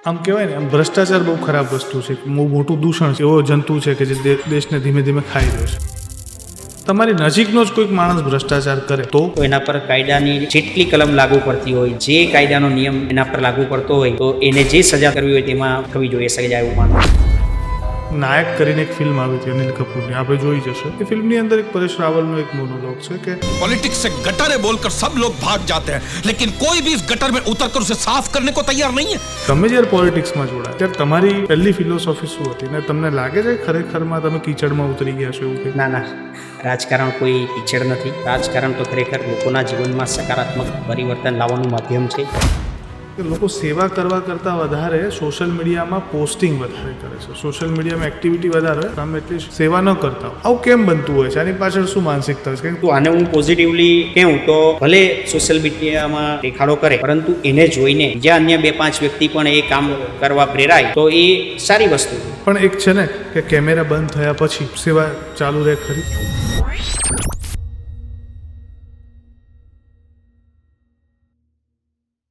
આમ કહેવાય ને, આમ ભ્રષ્ટાચાર બહુ ખરાબ વસ્તુ છે, બહુ મોટું દૂષણ છે, એવો જંતુ છે કે જે દેશને ધીમે ધીમે ખાઈ રહ્યો છે. તમારી નજીકનો જ કોઈક માણસ ભ્રષ્ટાચાર કરે તો એના પર કાયદાની જેટલી કલમ લાગુ પડતી હોય, જે કાયદાનો નિયમ એના પર લાગુ પડતો હોય, તો એને જે સજા કરવી હોય તેમાં થવી જોઈએ સજા, એવું માનું. નાયક કરીને એક ફિલ્મ આવી હતી અનિલ કપૂરની, આપણે જોઈ જશો. એ ફિલ્મની અંદર એક પરેશ રાવલનો એક મોનોલોગ છે કે पॉलिटिक्स से गटर है बोलकर सब लोग भाग जाते हैं, लेकिन कोई भी इस गटर में उतरकर उसे साफ करने को तैयार नहीं है. તમે જ્યારે પોલિટિક્સમાં જોડાયા ત્યારે તમારી પહેલી ફિલોસોફી શું હતી, ને તમને લાગે છે ખરેખરમાં તમે કીચડમાં ઉતરી ગયા છો એવું કંઈ? ના, રાજકારણ કોઈ પીછળ નથી. રાજકારણ તો ખરેખર લોકોના જીવનમાં સકારાત્મક પરિવર્તન લાવવાનું માધ્યમ છે. કે લોકો સેવા કરવા કરતાં વધારે સોશિયલ મીડિયામાં પોસ્ટિંગ વધારે કરે છે, સોશિયલ મીડિયામાં એક્ટિવિટી વધારે હોય, તમે એટલી સેવા ન કરતા હોય. આવું કેમ બનતું હોય છે? આની પાછળ શું માનસિકતા છે? તો આને હું પોઝિટિવલી કહું તો ભલે સોશિયલ મીડિયામાં દેખાડો કરે, પરંતુ એને જોઈને જ્યાં અન્ય 2-5 વ્યક્તિ પણ એ કામ કરવા પ્રેરાય તો એ સારી વસ્તુ છે. પણ એક છે ને કે કેમેરા બંધ થયા પછી સેવા ચાલુ રહે ખરી.